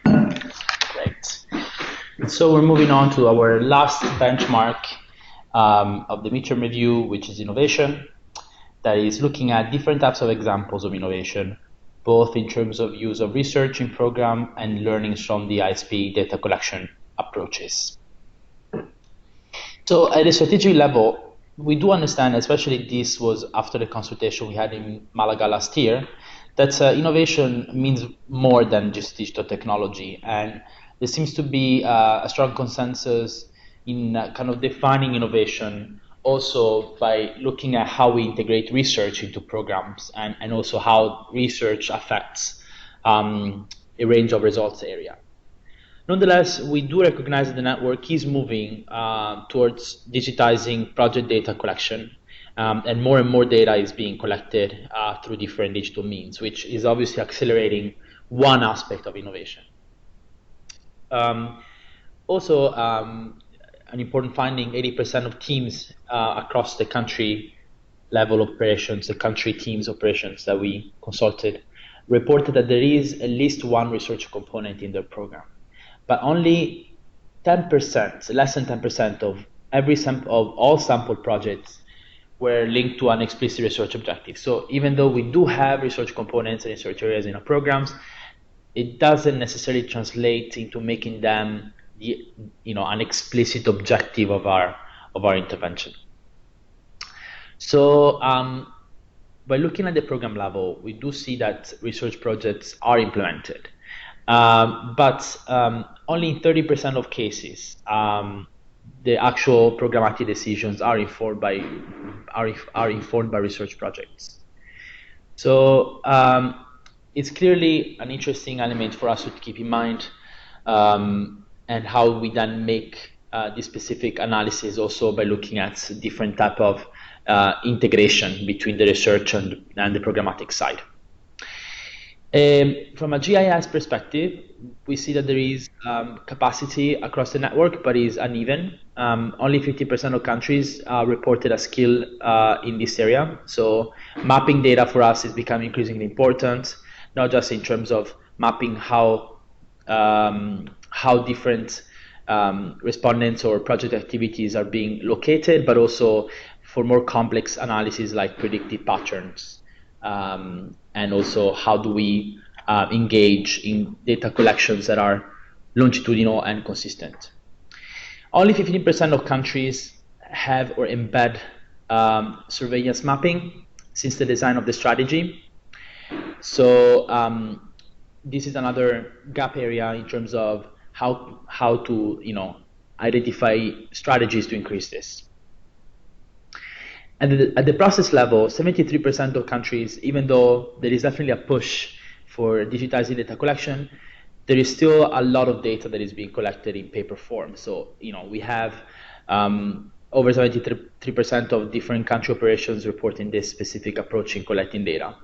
Great. So we're moving on to our last benchmark of the midterm review, which is innovation. That is looking at different types of examples of innovation, both in terms of use of research in program and learnings from the ISP data collection approaches. So at a strategic level, we do understand, especially this was after the consultation we had in Malaga last year, that innovation means more than just digital technology. And there seems to be a strong consensus in kind of defining innovation also by looking at how we integrate research into programs and also how research affects a range of results area. Nonetheless, we do recognize that the network is moving towards digitizing project data collection, and more data is being collected through different digital means, which is obviously accelerating one aspect of innovation. Also, an important finding, 80% of teams across the country level operations, the country teams operations that we consulted, reported that there is at least one research component in their program. But only 10%, less than 10% of all sampled projects were linked to an explicit research objective. So even though we do have research components and research areas in our programs, it doesn't necessarily translate into making them an explicit objective of our intervention. So by looking at the program level, we do see that research projects are implemented. But only in 30% of cases, the actual programmatic decisions are informed by research projects. So it's clearly an interesting element for us to keep in mind, and how we then make this specific analysis also by looking at different type of integration between the research and the programmatic side. From a GIS perspective, we see that there is capacity across the network, but is uneven. Only 50% of countries reported a skill in this area. So mapping data for us is becoming increasingly important, not just in terms of mapping how different respondents or project activities are being located, but also for more complex analysis like predictive patterns. And also how do we engage in data collections that are longitudinal and consistent. Only 15% of countries have or embed surveillance mapping since the design of the strategy. So this is another gap area in terms of how to identify strategies to increase this. And at the process level, 73% of countries, even though there is definitely a push for digitizing data collection, there is still a lot of data that is being collected in paper form. So we have over 73% of different country operations reporting this specific approach in collecting data.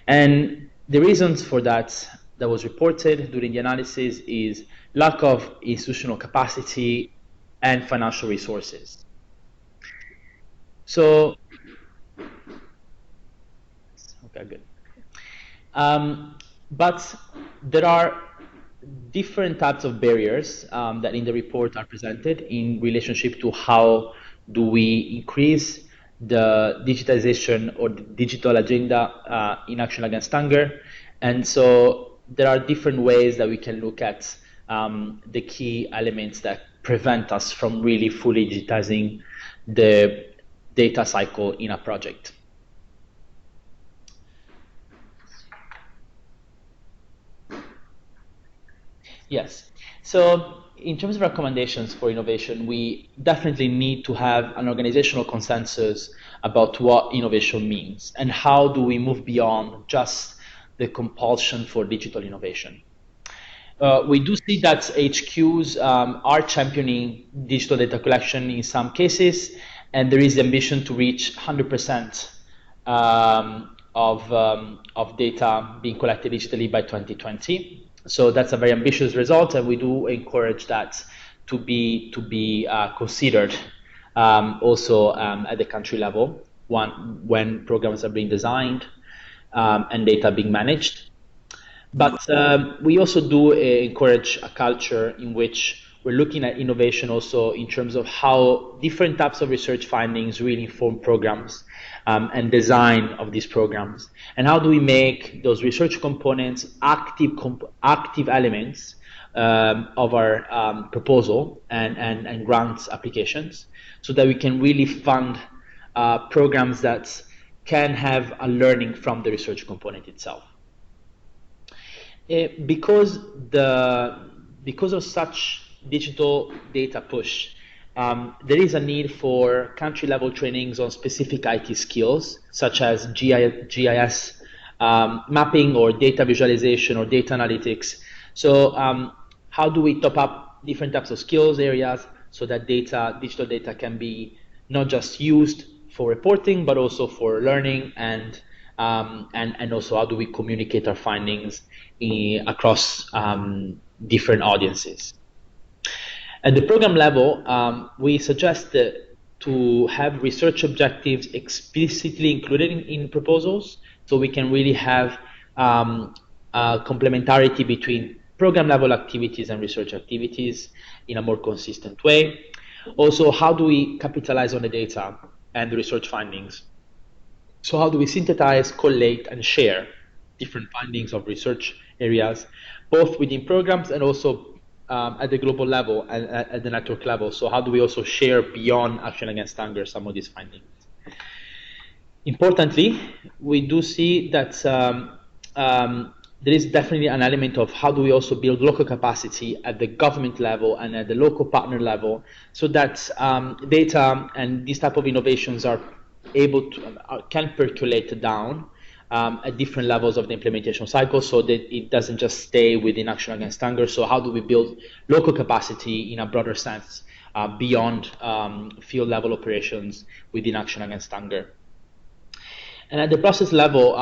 And the reasons for that was reported during the analysis is lack of institutional capacity and financial resources. So, okay, good. But there are different types of barriers that in the report are presented in relationship to how do we increase the digitization or the digital agenda in action against hunger. And so there are different ways that we can look at the key elements that prevent us from really fully digitizing the data cycle in a project. Yes. So in terms of recommendations for innovation, we definitely need to have an organizational consensus about what innovation means and how do we move beyond just the compulsion for digital innovation. We do see that HQs are championing digital data collection in some cases, and there is the ambition to reach 100% of data being collected digitally by 2020. So that's a very ambitious result, and we do encourage that to be considered also at the country level when programs are being designed and data being managed. But we also do encourage a culture in which we're looking at innovation also in terms of how different types of research findings really inform programs and design of these programs, and how do we make those research components active elements of our proposal and grants applications, so that we can really fund programs that can have a learning from the research component itself. Because of such digital data push, there is a need for country-level trainings on specific IT skills, such as GIS mapping or data visualization or data analytics. So how do we top up different types of skills areas so that digital data can be not just used for reporting, but also for learning, and also how do we communicate our findings across different audiences. At the program level, we suggest to have research objectives explicitly included in proposals, so we can really have complementarity between program level activities and research activities in a more consistent way. Also, how do we capitalize on the data and the research findings? So how do we synthesize, collate, and share different findings of research areas, both within programs and also at the global level and at the network level? So how do we also share beyond action against hunger some of these findings? Importantly, we do see that there is definitely an element of how do we also build local capacity at the government level and at the local partner level, so that data and these type of innovations are able to can percolate down at different levels of the implementation cycle, so that it doesn't just stay within action against hunger. So how do we build local capacity in a broader sense beyond field level operations within action against hunger? And at the process level,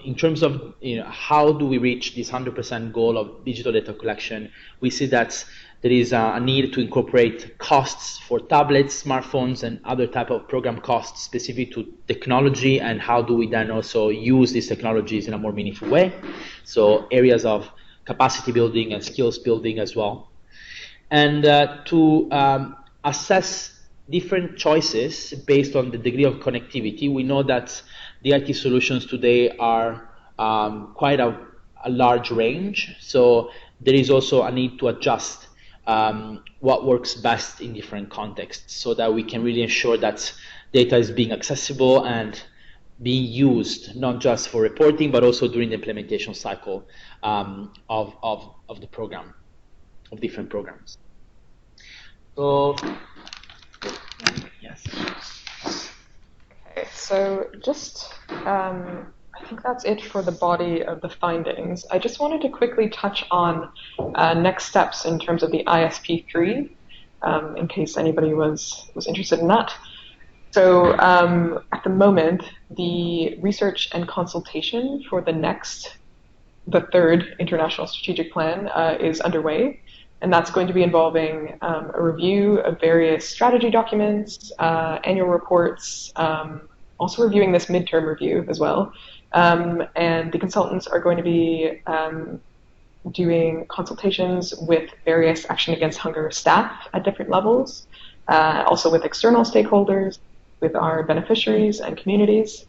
in terms of how do we reach this 100% goal of digital data collection, we see that there is a need to incorporate costs for tablets, smartphones, and other type of program costs specific to technology, and how do we then also use these technologies in a more meaningful way. So areas of capacity building and skills building as well. And to assess different choices based on the degree of connectivity, we know that the IT solutions today are quite a large range. So there is also a need to adjust what works best in different contexts, so that we can really ensure that data is being accessible and being used not just for reporting, but also during the implementation cycle of the program, of different programs. So, yes. Okay, so just, I think that's it for the body of the findings. I just wanted to quickly touch on next steps in terms of the ISP3, in case anybody was interested in that. So at the moment, the research and consultation for the third International Strategic Plan is underway. And that's going to be involving a review of various strategy documents, annual reports, also reviewing this midterm review as well. And the consultants are going to be doing consultations with various Action Against Hunger staff at different levels, also with external stakeholders, with our beneficiaries and communities.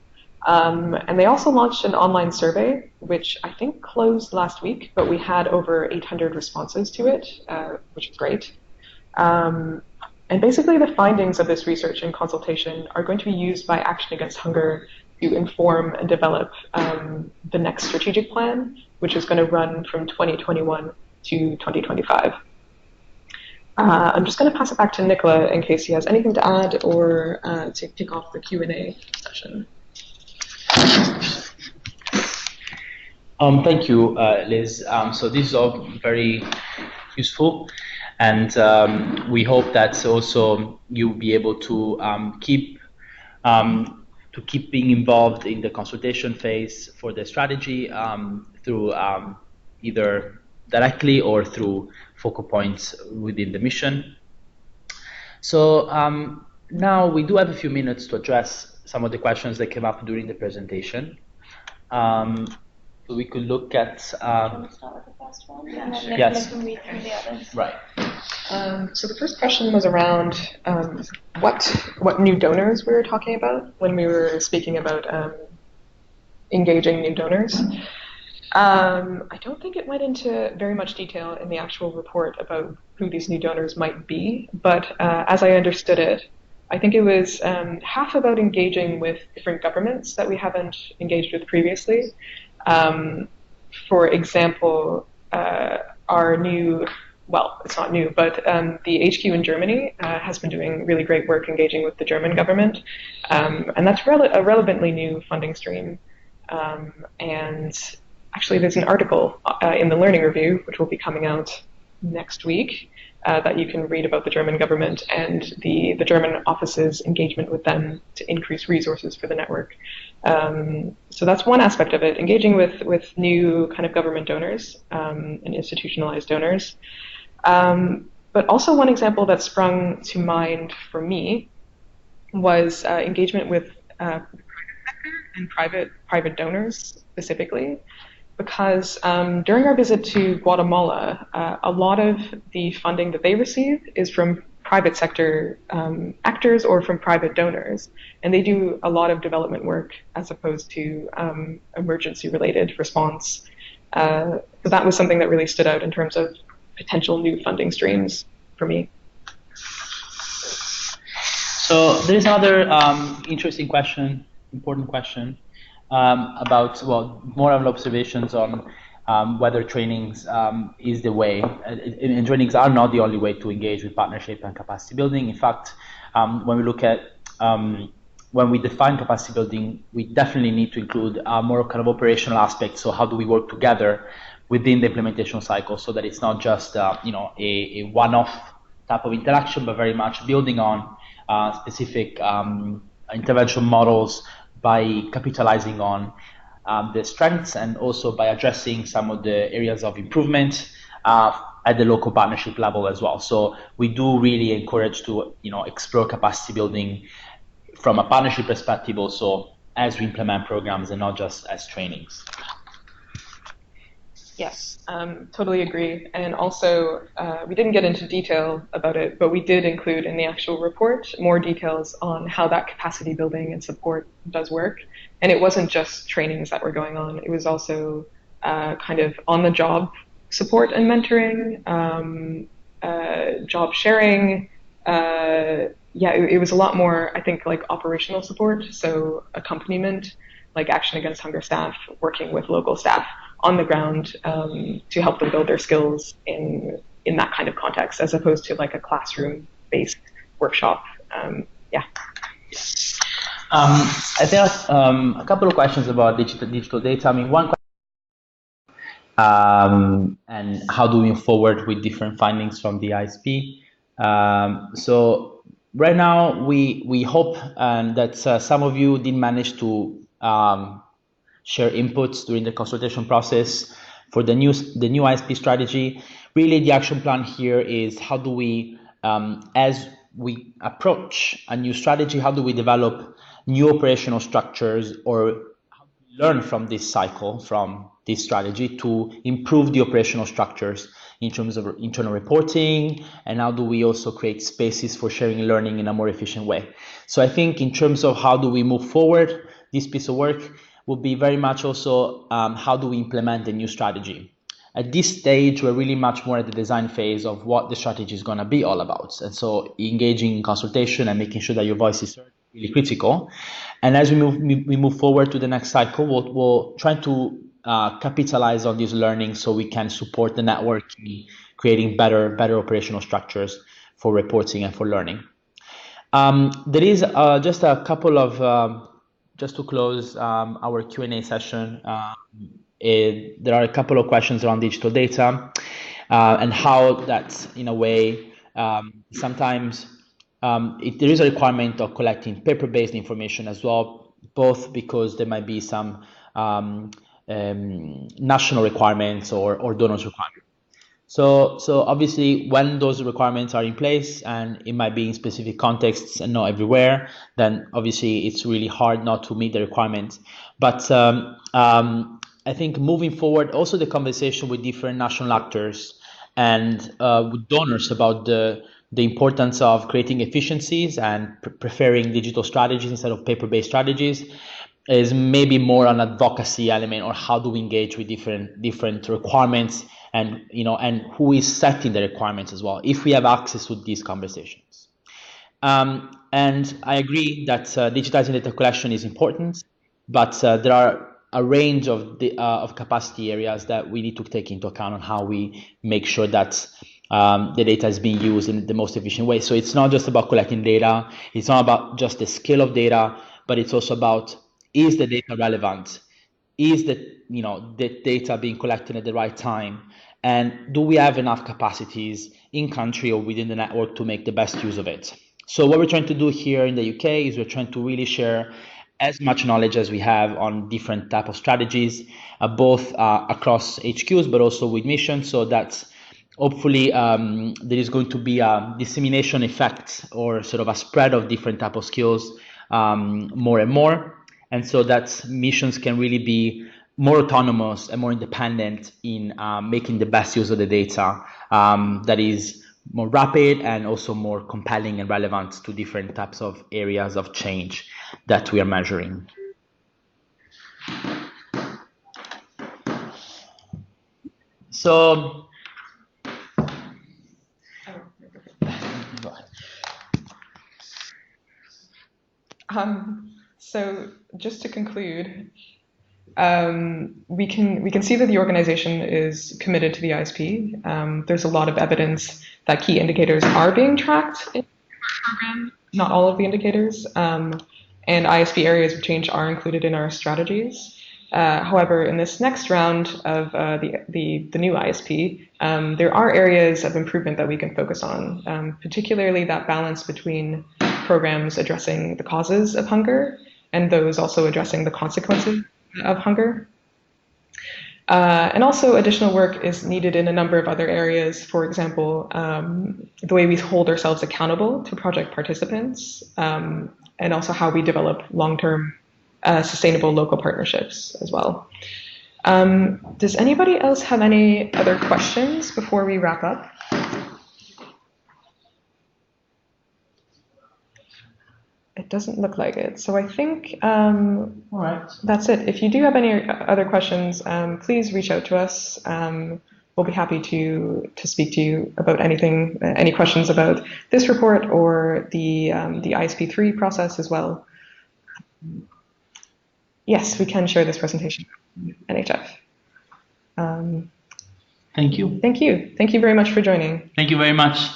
And they also launched an online survey, which I think closed last week, but we had over 800 responses to it, which is great. And basically the findings of this research and consultation are going to be used by Action Against Hunger to inform and develop the next strategic plan, which is going to run from 2021 to 2025. I'm just going to pass it back to Nicola in case he has anything to add or to kick off the Q&A session. Thank you, Liz. So this is all very useful, and we hope that also you'll be able to keep being involved in the consultation phase for the strategy through either directly or through focal points within the mission. So now we do have a few minutes to address some of the questions that came up during the presentation. So we could look at... Do you want to start with the first one? And then yes. can read through the others. Right. So the first question was around what new donors we were talking about when we were speaking about engaging new donors. I don't think it went into very much detail in the actual report about who these new donors might be, but as I understood it, I think it was half about engaging with different governments that we haven't engaged with previously. For example, our new, well, it's not new, but the HQ in Germany has been doing really great work engaging with the German government, and that's a relevantly new funding stream. And actually, there's an article in the Learning Review, which will be coming out next week, that you can read about the German government and the German office's engagement with them to increase resources for the network. So that's one aspect of it, engaging with new kind of government donors and institutionalized donors. But also one example that sprung to mind for me was engagement with private sector and private donors specifically. Because during our visit to Guatemala, a lot of the funding that they receive is from private sector actors or from private donors, and they do a lot of development work as opposed to emergency-related response. So that was something that really stood out in terms of potential new funding streams for me. So there's another interesting question, important question. About, well, more of observations on whether trainings is the way, and trainings are not the only way to engage with partnership and capacity building. In fact, when we look at, when we define capacity building, we definitely need to include more kind of operational aspects. So how do we work together within the implementation cycle so that it's not just, a one-off type of interaction, but very much building on specific intervention models, by capitalizing on the strengths and also by addressing some of the areas of improvement at the local partnership level as well. So we do really encourage to explore capacity building from a partnership perspective also as we implement programs and not just as trainings. Yes, totally agree. And also, we didn't get into detail about it, but we did include in the actual report more details on how that capacity building and support does work. And it wasn't just trainings that were going on. It was also kind of on-the-job support and mentoring, job sharing. Yeah, it was a lot more, I think, like operational support, so accompaniment, like Action Against Hunger staff working with local staff on the ground to help them build their skills in that kind of context, as opposed to like a classroom-based workshop. Yeah. I think a couple of questions about digital data. I mean, one question, and how do we move forward with different findings from the ISP? So right now, we hope that some of you did manage to share inputs during the consultation process for the new ISP strategy. Really, the action plan here is how do we, as we approach a new strategy, how do we develop new operational structures or learn from this cycle, from this strategy to improve the operational structures in terms of internal reporting, and how do we also create spaces for sharing and learning in a more efficient way. So I think in terms of how do we move forward, this piece of work will be very much also how do we implement the new strategy. At this stage, we're really much more at the design phase of what the strategy is going to be all about. And so engaging in consultation and making sure that your voice is heard is really critical. And as we move forward to the next cycle, we'll try to capitalize on these learnings so we can support the network in creating better operational structures for reporting and for learning. There is just a couple of, just to close our Q&A session, there are a couple of questions around digital data and how that's, in a way, sometimes there is a requirement of collecting paper-based information as well, both because there might be some national requirements or donors requirements. So obviously, when those requirements are in place, and it might be in specific contexts and not everywhere, then obviously it's really hard not to meet the requirements. But I think moving forward, also the conversation with different national actors and with donors about the importance of creating efficiencies and preferring digital strategies instead of paper-based strategies is maybe more an advocacy element, or how do we engage with different requirements, and and who is setting the requirements as well, if we have access to these conversations. And I agree that digitizing data collection is important, but there are a range of capacity areas that we need to take into account on how we make sure that the data is being used in the most efficient way. So it's not just about collecting data, it's not about just the scale of data, but it's also about, is the data relevant? Is the data being collected at the right time? And do we have enough capacities in country or within the network to make the best use of it? So what we're trying to do here in the UK is we're trying to really share as much knowledge as we have on different type of strategies, both across HQs, but also with missions, so that hopefully there is going to be a dissemination effect, or sort of a spread of different type of skills more and more. And so that missions can really be more autonomous and more independent in making the best use of the data that is more rapid and also more compelling and relevant to different types of areas of change that we are measuring. So, so just to conclude, we can see that the organization is committed to the ISP. There's a lot of evidence that key indicators are being tracked in our program, not all of the indicators, and ISP areas of change are included in our strategies. However, in this next round of the new ISP, there are areas of improvement that we can focus on, particularly that balance between programs addressing the causes of hunger and those also addressing the consequences of hunger. And also additional work is needed in a number of other areas. For example, the way we hold ourselves accountable to project participants, and also how we develop long-term sustainable local partnerships as well. Does anybody else have any other questions before we wrap up? It doesn't look like it. So I think all right, that's it. If you do have any other questions, please reach out to us. we'll be happy to speak to you about anything, any questions about this report or the ISP3 process as well. Yes, we can share this presentation. NHF. Thank you. Thank you. Thank you very much for joining. Thank you very much.